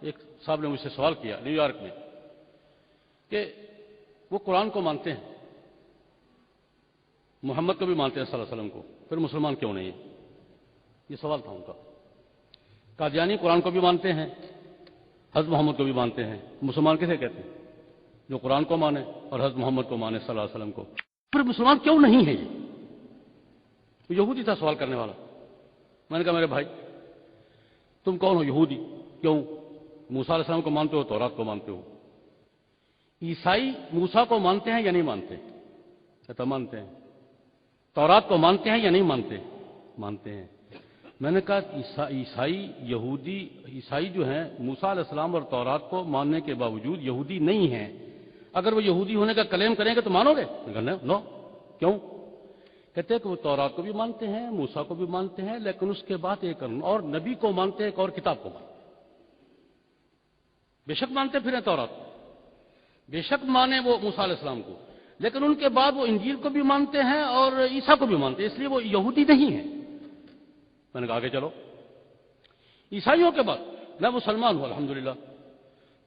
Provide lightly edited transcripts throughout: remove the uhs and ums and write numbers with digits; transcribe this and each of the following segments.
ایک صاحب نے مجھ سے سوال کیا نیو یارک میں کہ وہ قرآن کو مانتے ہیں، محمد کو بھی مانتے ہیں صلی اللہ علیہ وسلم کو، پھر مسلمان کیوں نہیں ہے؟ یہ سوال تھا ان کا۔ قادیانی قرآن کو بھی مانتے ہیں، حضرت محمد کو بھی مانتے ہیں، مسلمان کسے کہتے ہیں؟ جو قرآن کو مانے اور حضرت محمد کو مانے صلی اللہ علیہ وسلم کو، پھر مسلمان کیوں نہیں ہے؟ یہ یہودی تھا سوال کرنے والا۔ میں نے کہا میرے بھائی تم کون ہو؟ یہودی۔ کیوں؟ موسیٰ علیہ السلام کو مانتے ہو، تورات کو مانتے ہو۔ عیسائی موسیٰ کو مانتے ہیں یا نہیں مانتے؟ کہتا مانتے ہیں۔ تورات کو مانتے ہیں یا نہیں مانتے؟ مانتے ہیں۔ میں نے کہا عیسائی یہودی عیسائی جو ہیں موسیٰ علیہ السلام اور تورات کو ماننے کے باوجود یہودی نہیں ہیں، اگر وہ یہودی ہونے کا کلیم کریں گے تو مانو گے؟ نو۔ کیوں؟ کہتے ہیں کہ وہ تورات کو بھی مانتے ہیں، موسیٰ کو بھی مانتے ہیں، لیکن اس کے بعد ایک اور نبی کو مانتے ہیں، ایک اور کتاب کو مانتے ہیں۔ بے شک مانتے پھر ہیں تورات کو، بے شک مانے وہ موسیٰ علیہ السلام کو، لیکن ان کے بعد وہ انجیل کو بھی مانتے ہیں اور عیسیٰ کو بھی مانتے ہیں، اس لیے وہ یہودی نہیں ہیں۔ میں نے کہا آگے چلو۔ عیسائیوں کے بعد میں مسلمان ہوں الحمدللہ،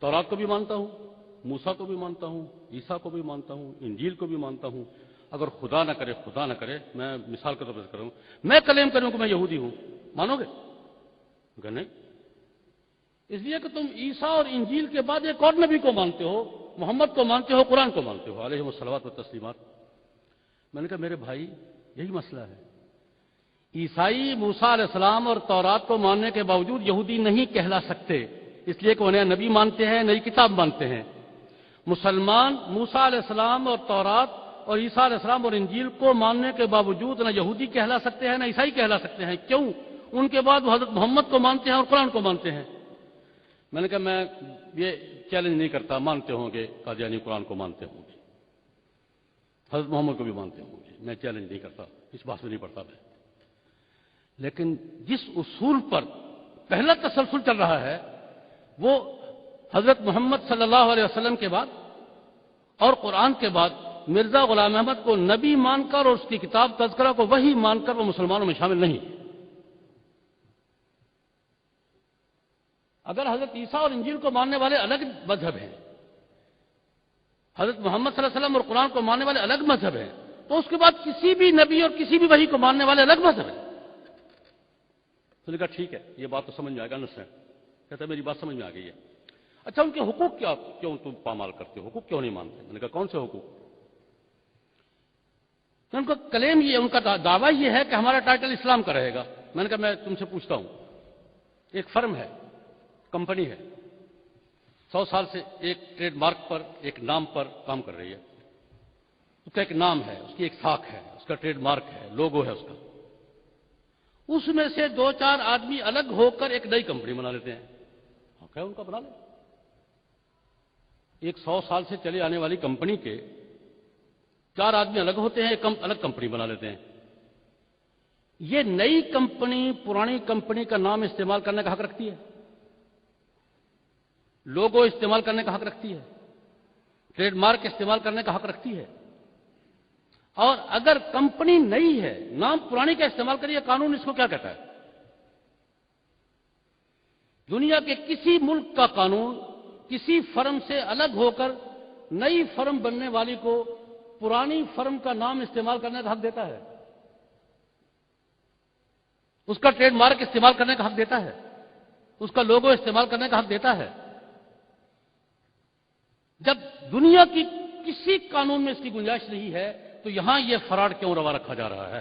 تورات کو بھی مانتا ہوں، موسیٰ کو بھی مانتا ہوں، عیسیٰ کو بھی مانتا ہوں، انجیل کو بھی مانتا ہوں۔ اگر خدا نہ کرے میں مثال کے طور پر کروں، میں کلیم کروں کہ میں یہودی ہوں، مانو گے؟ کہ نہیں، اس لیے کہ تم عیسیٰ اور انجیل کے بعد ایک اور نبی کو مانتے ہو، محمد کو مانتے ہو، قرآن کو مانتے ہو علیہ الصلوات والتسلیمات۔ میں نے کہا میرے بھائی یہی مسئلہ ہے، عیسائی موسیٰ علیہ السلام اور تورات کو ماننے کے باوجود یہودی نہیں کہلا سکتے، اس لیے کہ وہ نیا نبی مانتے ہیں، نئی کتاب مانتے ہیں۔ مسلمان موسیٰ علیہ السلام اور تورات اور عیسیٰ علیہ السلام اور انجیل کو ماننے کے باوجود نہ یہودی کہلا سکتے ہیں نہ عیسائی کہلا سکتے ہیں۔ کیوں؟ ان کے بعد وہ حضرت محمد کو مانتے ہیں اور قرآن کو مانتے ہیں۔ میں نے کہا میں یہ چیلنج نہیں کرتا، مانتے ہوں گے قادیانی قرآن کو مانتے ہوں گے، حضرت محمد کو بھی مانتے ہوں گے، میں چیلنج نہیں کرتا، اس بات میں نہیں پڑتا میں۔ لیکن جس اصول پر پہلا تسلسل چل رہا ہے وہ حضرت محمد صلی اللہ علیہ وسلم کے بعد اور قرآن کے بعد مرزا غلام احمد کو نبی مان کر اور اس کی کتاب تذکرہ کو وہی مان کر وہ مسلمانوں میں شامل نہیں۔ اگر حضرت عیسیٰ اور انجیل کو ماننے والے الگ مذہب ہیں، حضرت محمد صلی اللہ علیہ وسلم اور قرآن کو ماننے والے الگ مذہب ہیں، تو اس کے بعد کسی بھی نبی اور کسی بھی وحی کو ماننے والے الگ مذہب ہیں۔ تو نے کہا ٹھیک ہے یہ بات تو سمجھ میں آئے گا، کہتا ہے میری بات سمجھ میں آ گئی ہے۔ اچھا ان کے حقوق کیوں تم پامال کرتے ہو، حقوق کیوں نہیں مانتے؟ میں نے کہا کون سے حقوق؟ ان کا کلیم یہ، ان کا دعویٰ یہ ہے کہ ہمارا ٹائٹل اسلام کا رہے گا۔ میں نے کہا میں تم سے پوچھتا ہوں، ایک فرم ہے، کمپنی ہے، 100 سال سے ایک ٹریڈ مارک پر، ایک نام پر کام کر رہی ہے، اس کا ایک نام ہے، اس کی ایک ساکھ ہے، اس کا ٹریڈ مارک ہے، لوگو ہے اس کا۔ اس میں سے 2-4 آدمی الگ ہو کر ایک نئی کمپنی بنا لیتے ہیں، کیا ان کا بنا لیں؟ ایک 100 سال سے چلی آنے والی کمپنی کے 4 آدمی الگ ہوتے ہیں، ایک الگ کمپنی بنا لیتے ہیں۔ یہ نئی کمپنی پرانی کمپنی کا نام استعمال کرنے کا حق رکھتی ہے، لوگو استعمال کرنے کا حق رکھتی ہے، ٹریڈ مارک استعمال کرنے کا حق رکھتی ہے۔ اور اگر کمپنی نئی ہے، نام پرانی کا استعمال کریے، قانون اس کو کیا کہتا ہے؟ دنیا کے کسی ملک کا قانون کسی فرم سے الگ ہو کر نئی فرم بننے والی کو پرانی فرم کا نام استعمال کرنے کا حق دیتا ہے، اس کا ٹریڈ مارک استعمال کرنے کا حق دیتا ہے، اس کا لوگو استعمال کرنے کا حق دیتا ہے۔ جب دنیا کی کسی قانون میں اس کی گنجائش نہیں ہے تو یہاں یہ فراڈ کیوں روا رکھا جا رہا ہے؟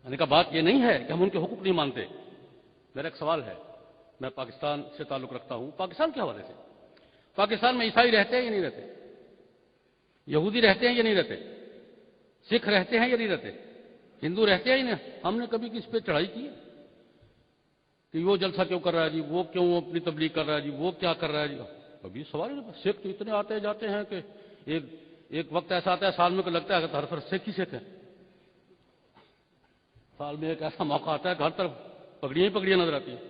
میں نے کہا بات یہ نہیں ہے کہ ہم ان کے حقوق نہیں مانتے۔ میرا ایک سوال ہے، میں پاکستان سے تعلق رکھتا ہوں، پاکستان کے حوالے سے، پاکستان میں عیسائی رہتے ہیں یا نہیں رہتے؟ یہودی رہتے ہیں یا نہیں رہتے؟ سکھ رہتے ہیں یا نہیں رہتے؟ ہندو رہتے ہیں یا نہیں؟ ہم نے کبھی کس پہ چڑھائی کی ہے کہ وہ جلسہ کیوں کر رہا ہے جی، وہ کیوں اپنی تبلیغ کر رہا ہے جی، وہ کیا کر رہا ہے جی؟ ابھی سوال ہے، سکھ تو اتنے آتے جاتے ہیں کہ ایک وقت ایسا آتا ہے سال میں کہ لگتا ہے کہ ہر طرف سکھ ہی سکھ ہے، سال میں ایک ایسا موقع آتا ہے کہ ہر طرف پگڑیاں ہی پگڑیاں نظر آتی ہیں۔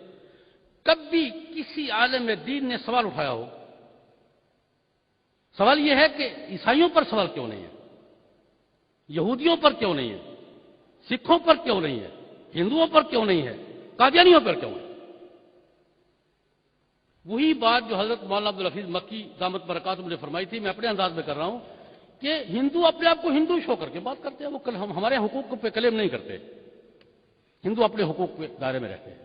کبھی کسی عالم دین نے سوال اٹھایا ہو؟ سوال یہ ہے کہ عیسائیوں پر سوال کیوں نہیں ہے، یہودیوں پر کیوں نہیں ہے، سکھوں پر کیوں نہیں ہے، ہندوؤں پر کیوں نہیں ہے، قادیانیوں پر کیوں ہے؟ وہی بات جو حضرت مولانا عبدالحفیظ مکی دامت برکاتہ نے فرمائی تھی، میں اپنے انداز میں کر رہا ہوں کہ ہندو اپنے آپ کو ہندو شو کر کے بات کرتے ہیں، وہ ہمارے حقوق پہ کلیم نہیں کرتے. ہندو اپنے حقوق کے دائرے میں رہتے ہیں،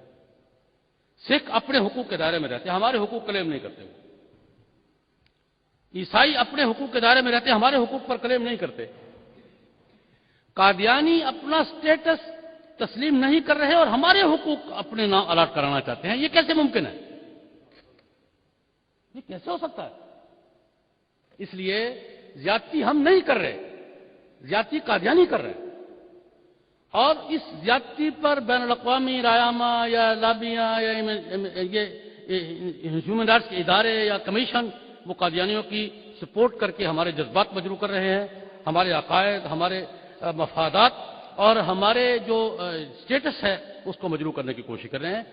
سکھ اپنے حقوق کے دائرے میں رہتے ہیں، ہمارے حقوق کلیم نہیں کرتے. عیسائی اپنے حقوق کے دائرے میں رہتے ہیں، ہمارے حقوق پر کلیم نہیں کرتے. قادیانی اپنا سٹیٹس تسلیم نہیں کر رہے اور ہمارے حقوق اپنے نام الاٹ کرانا چاہتے ہیں. یہ کیسے ممکن ہے؟ یہ کیسے ہو سکتا ہے؟ اس لیے زیادتی ہم نہیں کر رہے، زیادتی قادیانی کر رہے ہیں. اور اس زیادتی پر بین الاقوامی رایامہ یا لابیاں یا یہ ہیومن رائٹس کے ادارے یا کمیشن وہ قادیانیوں کی سپورٹ کر کے ہمارے جذبات مجروح کر رہے ہیں، ہمارے عقائد، ہمارے مفادات اور ہمارے جو سٹیٹس ہے اس کو مجروح کرنے کی کوشش کر رہے ہیں.